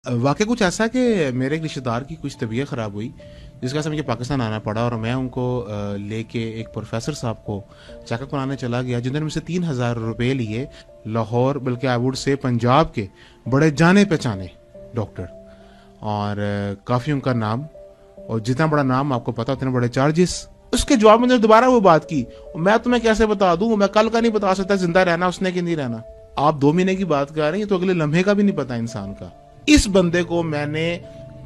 वाक़या कुछ ऐसा कि मेरे एक रिश्तेदार की कुछ तबीयत ख़राब हुई, जिसकी वजह से मुझे पाकिस्तान आना पड़ा और मैं उनको लेके एक प्रोफेसर साहब को चेकअप कराने चला गया, जिन्होंने मुझसे 3,000 रुपये लिए। लाहौर, बल्कि आई वुड से पंजाब के बड़े जाने पहचाने डॉक्टर, और काफ़ी उनका नाम, और जितना बड़ा नाम आपको पता उतने बड़े चार्जेस। उसके जवाब में दोबारा वो बात की, मैं तुम्हें कैसे बता दूं, मैं कल का नहीं बता सकता जिंदा रहना उसने कि नहीं रहना। आप 2 महीने की बात कर रहे हैं, तो अगले लम्हे का भी नहीं पता इंसान का। इस बंदे को मैंने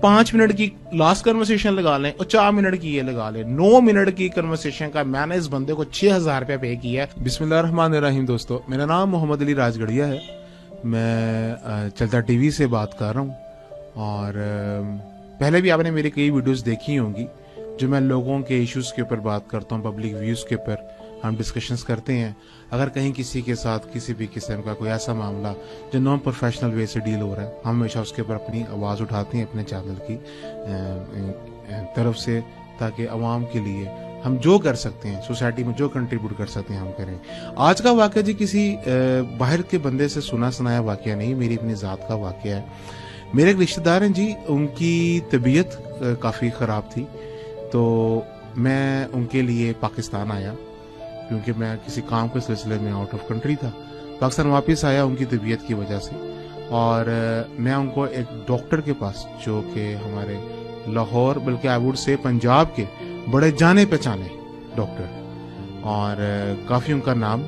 5 मिनट की लास्ट कन्वर्सेशन लगा लें और 4 मिनट की ये लगा लें, 9 मिनट की कन्वर्सेशन का मैंने इस बंदे को 6,000 रुपया पे किया है। बिस्मिल्लाहिर्रहमानिर्रहीम। दोस्तों, मेरा नाम मोहम्मद अली राजगढ़िया है। मैं चलता टीवी से बात कर रहा हूँ, और पहले भी आपने मेरी कई वीडियोस देखी होंगी जो मैं लोगों के इश्यूज के ऊपर बात करता हूँ, पब्लिक व्यूज के ऊपर हम डिस्कशंस करते हैं। अगर कहीं किसी के साथ किसी भी किस्म का कोई ऐसा मामला जो नॉन प्रोफेशनल वे से डील हो रहा है, हम हमेशा उसके ऊपर अपनी आवाज़ उठाते हैं अपने चैनल की तरफ से, ताकि आवाम के लिए हम जो कर सकते हैं, सोसाइटी में जो कंट्रीब्यूट कर सकते हैं हम करें। आज का वाक़या जी किसी बाहर के बंदे से सुना सुनाया वाक़या नहीं, मेरी अपनी ज़ात का वाक़या है। मेरे एक रिश्तेदार हैं जी, उनकी तबीयत काफ़ी ख़राब थी, तो मैं उनके लिए पाकिस्तान आया, क्योंकि मैं किसी काम के सिलसिले में आउट ऑफ कंट्री था। पाकिस्तान वापस आया उनकी तबीयत की वजह से, और मैं उनको एक डॉक्टर के पास, जो कि हमारे लाहौर, बल्कि आई वुड से पंजाब के बड़े जाने पहचाने डॉक्टर, और काफ़ी उनका नाम,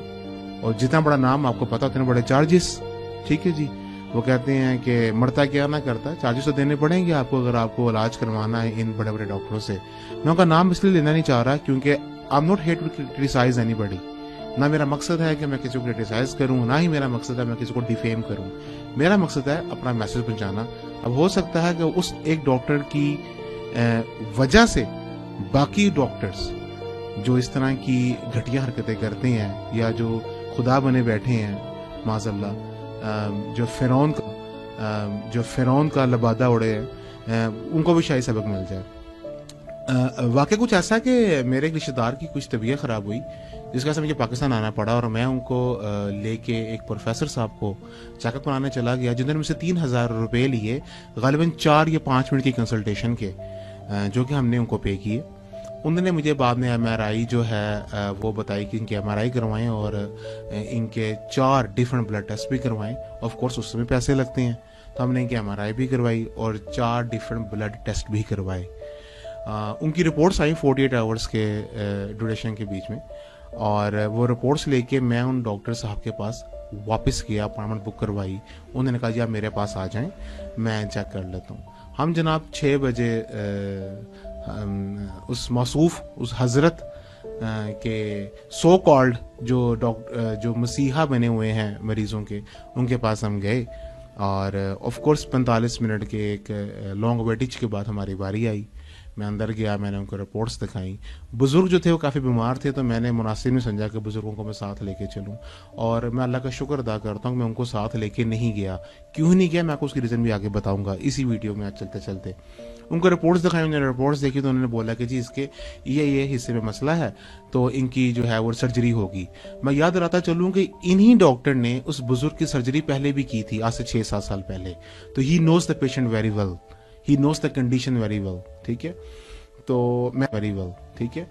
और जितना बड़ा नाम आपको पता उतने बड़े चार्जेस। ठीक है जी। वो कहते हैं कि मरता क्या ना करता, चार्जेस तो देने पड़ेंगे आपको अगर आपको इलाज करवाना है इन बड़े बड़े डॉक्टरों से। मैं उनका नाम इसलिए लेना नहीं चाह रहा क्योंकि I am not here to criticize anybody. ना मेरा मकसद है कि मैं किसी को क्रिटिसाइज करूं, ना ही मेरा मकसद है मैं किसी को डिफेम करूं। मेरा मकसद है अपना मैसेज पहुंचाना। अब हो सकता है कि उस एक डॉक्टर की वजह से बाकी डॉक्टर्स जो इस तरह की घटिया हरकतें करते हैं, या जो खुदा बने बैठे हैं माज़अल्लाह, जो फ़िरौन का लबादा उड़े हैं, उनको भी शायद सबक मिल जाए। वाक़या कुछ ऐसा कि मेरे एक रिश्तेदार की कुछ तबीयत ख़राब हुई, जिसकी वजह से मुझे पाकिस्तान आना पड़ा, और मैं उनको लेके एक प्रोफेसर साहब को चेकअप कराने चला गया, जिन्होंने मुझसे 3,000 रुपये लिए, ग़ालिबन 4 या 5 मिनट की कंसल्टेशन के, जो कि हमने उनको पे किए। उन्होंने मुझे बाद में MRI जो है वो बताई कि इनके MRI करवाएं, और इनके 4 डिफरेंट ब्लड टेस्ट भी करवाएं। ऑफ कोर्स उसमें पैसे लगते हैं, तो हमने इनकी MRI भी करवाई और 4 डिफरेंट ब्लड टेस्ट भी करवाए। उनकी रिपोर्ट्स आई 48 आवर्स के ड्यूरेशन के बीच में, और वो रिपोर्ट्स लेके मैं उन डॉक्टर साहब के पास वापस गया, अपॉइंटमेंट बुक करवाई। उन्होंने कहा जी आप मेरे पास आ जाएं, मैं चेक कर लेता हूँ। हम जनाब 6 बजे उस मौसूफ, उस हजरत के सो कॉल्ड जो मसीहा बने हुए हैं मरीजों के, उनके पास हम गए, और ऑफ कोर्स 45 मिनट के एक लॉन्ग वेटिज के बाद हमारी बारी आई। मैं अंदर गया, मैंने उनको रिपोर्ट्स दिखाई। बुजुर्ग जो थे वो काफ़ी बीमार थे, तो मैंने मुनासिब नहीं समझा कि बुजुर्गों को मैं साथ लेके चलूं, और मैं अल्लाह का शुक्र अदा करता हूँ कि मैं उनको साथ लेके नहीं गया। क्यों नहीं गया, मैं आपको उसकी रीज़न भी आगे बताऊंगा इसी वीडियो में। आज चलते चलते उनको रिपोर्ट्स दिखाई, उन्होंने रिपोर्ट्स देखी, तो उन्होंने बोला कि जी इसके ये हिस्से में मसला है, तो इनकी जो है वो सर्जरी होगी। मैं याद दिलाता चलूँ कि इन्हीं डॉक्टर ने उस बुजुर्ग की सर्जरी पहले भी की थी, आज से 6-7 साल पहले। तो he knows the patient very well, he knows the condition very well. ठीक है, तो मैं वेरी वेल, ठीक है।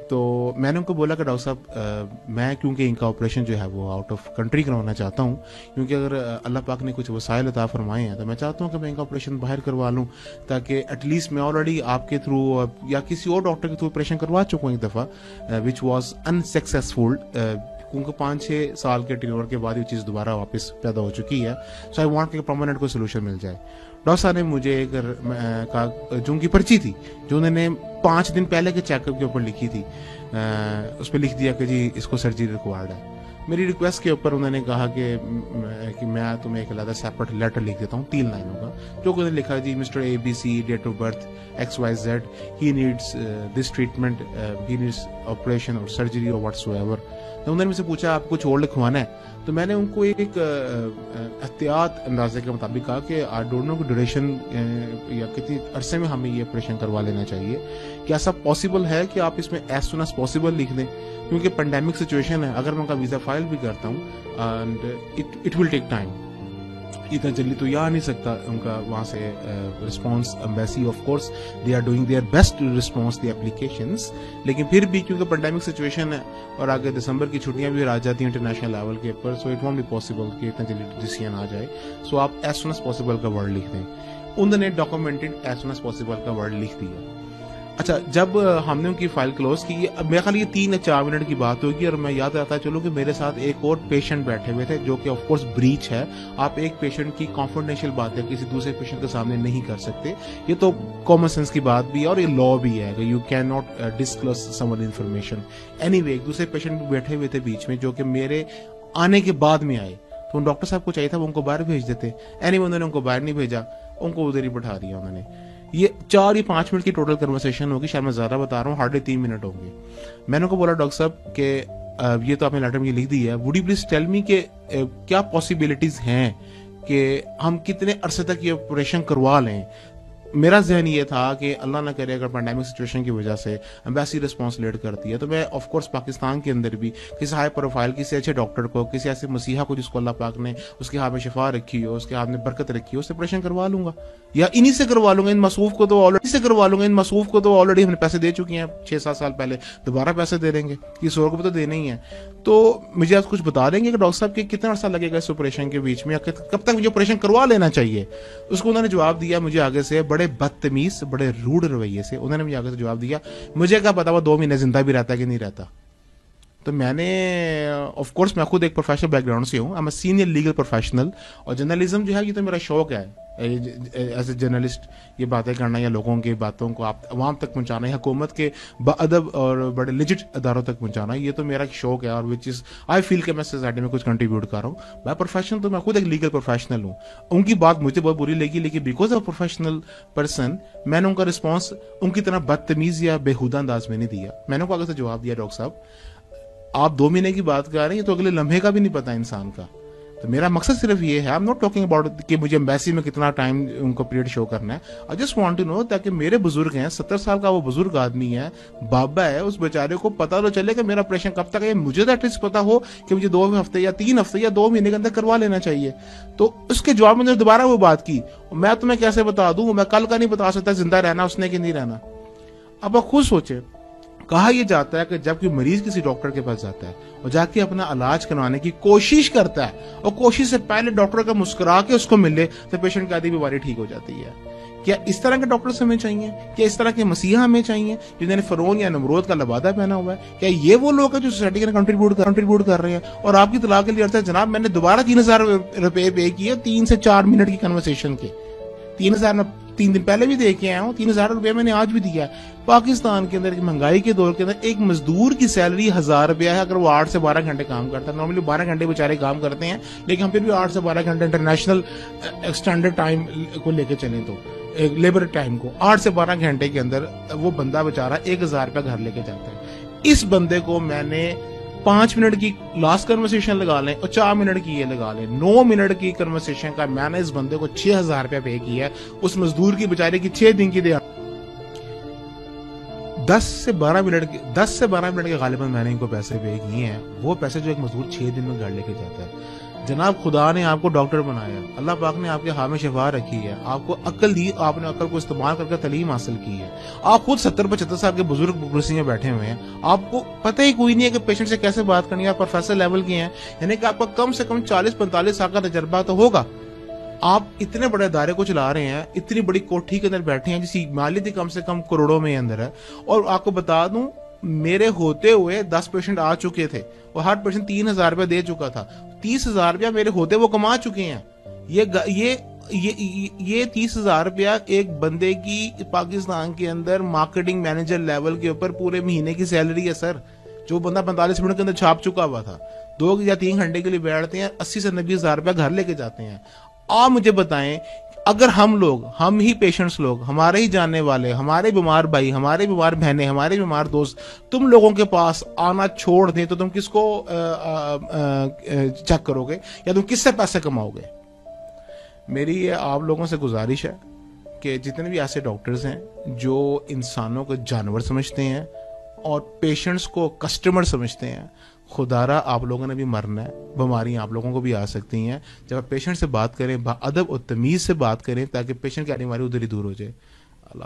तो मैंने उनको बोला कि डॉक्टर साहब मैं क्योंकि इनका ऑपरेशन जो है वो आउट ऑफ कंट्री करवाना चाहता हूँ, क्योंकि अगर अल्लाह पाक ने कुछ वसाइल अता फरमाए हैं, तो मैं चाहता हूँ कि मैं इनका ऑपरेशन बाहर करवा लूँ, ताकि एटलीस्ट मैं ऑलरेडी आपके थ्रू या किसी और डॉक्टर के थ्रू ऑपरेशन करवा चुका हूँ एक दफ़ा, विच वॉज अनसक्सेसफुल, क्योंकि 5-6 साल के टेन्योर के बाद ये चीज़ दोबारा वापस पैदा हो चुकी है। सो आई वांट कि परमानेंट कोई सोल्यूशन मिल जाए। डॉक्टर साहब ने मुझे एक जो उनकी पर्ची थी, जो उन्होंने 5 दिन पहले के चेकअप के ऊपर लिखी थी, उस पर लिख दिया कि जी इसको सर्जरी रिक्वायर्ड है। मेरी रिक्वेस्ट के ऊपर उन्होंने कहा कि मैं तुम्हें एक अलग सेपरेट लेटर लिख देता हूँ 3 लाइनों का, जो उन्होंने लिखा जी mister ABC, date of birth XYZ, he needs this treatment, he needs operation और सर्जरी और व्हाट्सोएवर। तो उन्होंने मुझसे पूछा आप कुछ और लिखवाना है, तो मैंने उनको एक एहतियात अंदाजे के मुताबिक कहा कि आई डोंट नो कि ड्यूरेशन या कितनी अरसे में हमें ये ऑपरेशन करवा लेना चाहिए, क्या ऐसा पॉसिबल है कि आप इसमें एज सुन एज पॉसिबल लिख दें, क्योंकि पेंडेमिक सिचुएशन है। अगर मैं उनका वीज़ा फाइल भी करता हूँ and it will take time, इतना जल्दी तो आ नहीं सकता उनका वहाँ से response. Embassy of course they are doing their best to response the applications, लेकिन फिर भी क्योंकि पेंडेमिक सिचुएशन है और आगे दिसंबर की छुट्टियां भी आ जाती हैं इंटरनेशनल लेवल के ऊपर, so it won't be possible कि इतना जल्दी डिसीजन आ जाए। सो आप एज सुन एज पॉसिबल का वर्ड लिख दें। उन्होंने documented as soon as possible का वर्ड लिख दिया। अच्छा, जब हमने उनकी फाइल क्लोज की, मेरे ख्याल ये 3 या 4 मिनट की बात होगी, और मैं याद आता चलो कि मेरे साथ एक और पेशेंट बैठे हुए थे, जो कि ऑफ कोर्स ब्रीच है। आप एक पेशेंट की कॉन्फिडेंशियल बातें किसी दूसरे पेशेंट के सामने नहीं कर सकते, ये तो कॉमन सेंस की बात भी है और ये लॉ भी है कि you can not disclose someone information. Anyway, एक दूसरे पेशेंट भी बैठे हुए थे बीच में, जो कि मेरे आने के बाद में आए, तो उन डॉक्टर साहब को चाहिए था वो उनको बाहर भेज देते। एनीवे, उन्होंने उनको बाहर नहीं भेजा, उनको उधर ही बैठा दिया उन्होंने। ये 4 या 5 मिनट की टोटल कन्वर्सेशन होगी, शायद मैं ज्यादा बता रहा हूँ, हार्डली 3 मिनट होंगे। मैंने उनको बोला, डॉक्टर साहब कि ये तो आपने लेटर में लिख दी है, would you please tell me कि क्या पॉसिबिलिटीज हैं कि हम कितने अरसे तक ये ऑपरेशन करवा लें। मेरा जहन ये था कि अल्लाह ना करे अगर पैंडेमिक सिचुएशन की वजह से एम्बेसी रिस्पॉन्स लेट करती है, तो मैं ऑफ कोर्स पाकिस्तान के अंदर भी किसी हाई प्रोफाइल, किसी अच्छे डॉक्टर को, किसी ऐसे मसीहा को जिसको अल्लाह पाक ने उसके हाथ में शिफा रखी हो, उसके हाथ में बरकत रखी हो, उससे ऑपरेशन करवा लूंगा, या इन्हीं से करवा लूंगा। इन मसूफ को तो ऑलरेडी हमने पैसे दे चुके हैं 6-7 साल पहले, दोबारा पैसे दे देंगे, ये 100 को तो देने ही है। तो मुझे आज कुछ बता देंगे कि डॉक्टर साहब के कितना अर्सा लगेगा इस ऑपरेशन के बीच में, कब तक मुझे ऑपरेशन करवा लेना चाहिए। उसको उन्होंने जवाब दिया मुझे आगे से, बड़े बदतमीज, बड़े रूड रवैये से उन्होंने मुझे आगे से जवाब दिया, मुझे क्या पता वो 2 महीने जिंदा भी रहता है कि नहीं रहता। तो मैंने, ऑफ कोर्स मैं खुद एक प्रोफेशनल बैकग्राउंड से हूँ, I am a senior legal professional, और जर्नलिज्म जो है ये तो मेरा शौक है, एज ए जर्नलिस्ट ये बातें करना या लोगों की बातों को आप आवाम तक पहुंचाना, या हुकूमत के बाअदब और बड़े लिजिट अदारों तक पहुंचाना, ये तो मेरा शौक है, और विच इज आई फील कि मैं सोसाइटी में कुछ कंट्रीब्यूट कर रहा हूँ। मैं प्रोफेशनल तो मैं खुद एक लीगल प्रोफेशनल हूँ। उनकी बात मुझे बहुत बुरी लगी, लेकिन बिकॉज ऑफ प्रोफेशनल पर्सन मैंने उनका रिस्पॉन्स उनकी तरह बदतमीज या बेहुदा अंदाज में नहीं दिया। मैंने उनको आगे से जवाब दिया, डॉक्टर साहब आप 2 महीने की बात कर रहे हैं, ये तो अगले लम्हे का भी नहीं पता इंसान का। तो मेरा मकसद सिर्फ ये है, आई एम नॉट टॉकिंग अबाउट कि मुझे एम्बेसी में कितना टाइम उनको पीरियड शो करना है। I just want to know, ताकि मेरे बुजुर्ग हैं, 70 साल का वो बुजुर्ग आदमी है, बाबा है, उस बेचारे को पता तो चले कि मेरा ऑपरेशन कब तक है। मुझे तो एटलीस्ट पता हो कि मुझे 2 हफ्ते या 3 हफ्ते या 2 महीने के अंदर करवा लेना चाहिए। तो उसके जवाब में दोबारा वो बात की, मैं तुम्हें कैसे बता दूं, मैं कल का नहीं बता सकता जिंदा रहना उसने कि नहीं रहना। अब आप खुद सोचे, कहा यह जाता है कि जब कोई मरीज किसी डॉक्टर के पास जाता है और जाके अपना इलाज करवाने की कोशिश करता है, और कोशिश से पहले डॉक्टर का मुस्कुरा के उसको मिले, तो पेशेंट की आधी बीमारी ठीक हो जाती है। क्या इस तरह के डॉक्टर्स हमें चाहिए? क्या इस तरह के मसीहा हमें चाहिए जिन्होंने फरोन या नमरूद का लबादा पहना हुआ है? क्या ये वो लोग हैं जो सोसाइटी के कंट्रीब्यूट कर रहे हैं? और आपकी तलाक के लिए अर्थ है, जनाब मैंने दोबारा 3000 रुपए पे किए 3 से 4 मिनट की कन्वर्सेशन के। 3000 में 3 दिन पहले भी दे के आया हूँ, 3000 रुपया मैंने आज भी दिया है। पाकिस्तान के अंदर महंगाई के दौर के अंदर एक मजदूर की सैलरी 1000 रुपया है, अगर वो 8 से 12 घंटे काम करता है। नॉर्मली 12 घंटे बेचारे काम करते हैं, लेकिन हम फिर भी 8 से 12 घंटे इंटरनेशनल स्टैंडर्ड टाइम को लेके चले, तो लेबर टाइम को 8 से 12 घंटे के अंदर वो बंदा बेचारा 1000 रुपया घर लेके जाता है। इस बंदे को मैंने 5 मिनट की लास्ट कन्वर्सेशन लगा लें और 4 मिनट की ये लगा लें, 9 मिनट की कन्वर्सेशन का मैंने इस बंदे को 6000 रुपया पे किया है। उस मजदूर की बेचारे की 6 दिन की दिहाड़ी 10 से 12 मिनट के गालिबन मैंने इनको पैसे पे किए हैं, वो पैसे जो एक मजदूर 6 दिन में घर लेके जाता है। जनाब खुदा ने आपको डॉक्टर बनाया, अल्लाह पाक ने आपके हाथ में शिफा रखी है, आपको अक्ल दी, आपने अक्ल को इस्तेमाल करके तालीम हासिल की है। आप खुद 70-75 साल के बुजुर्ग कुर्सी में बैठे हुए हैं, आपको पता ही कोई नहीं है कि पेशेंट से कैसे बात करनी है। आप प्रोफेसर लेवल के हैं, यानी कि आपका कम से कम 40-45 साल का तजर्बा तो होगा। आप इतने बड़े इदारे को चला रहे हैं, इतनी बड़ी कोठी के अंदर बैठे हैं जिसकी मालियत कम से कम करोड़ों में अंदर है। और आपको बता दूं, मेरे होते हुए 10 पेशेंट आ चुके थे और हर पेशेंट 3000 रुपया दे चुका था। 30,000 रुपया मेरे होते वो कमा चुके हैं। ये 30,000 रुपया एक बंदे की पाकिस्तान के अंदर मार्केटिंग मैनेजर लेवल के ऊपर पूरे महीने की सैलरी है सर। जो बंदा 45 मिनट के अंदर छाप चुका हुआ था, 2 या 3 घंटे के लिए बैठते हैं, 80 से 90,000 रुपया घर लेके जाते हैं। आप मुझे बताएं, अगर हम ही पेशेंट्स लोग, हमारे ही जानने वाले, हमारे बीमार भाई, हमारे बीमार बहनें, हमारे बीमार दोस्त तुम लोगों के पास आना छोड़ दें, तो तुम किसको चेक करोगे या तुम किससे पैसे कमाओगे? मेरी ये आप लोगों से गुजारिश है कि जितने भी ऐसे डॉक्टर्स हैं जो इंसानों को जानवर समझते हैं اور پیشنٹس کو کسٹمر سمجھتے ہیں. خدارا آپ لوگوں نے بھی مرنا ہے, بیماریاں آپ لوگوں کو بھی آ سکتی ہیں. جب آپ پیشنٹ سے بات کریں, با ادب اور تمیز سے بات کریں, تاکہ پیشنٹ کی بیماری ادھر ہی دور ہو جائے. اللہ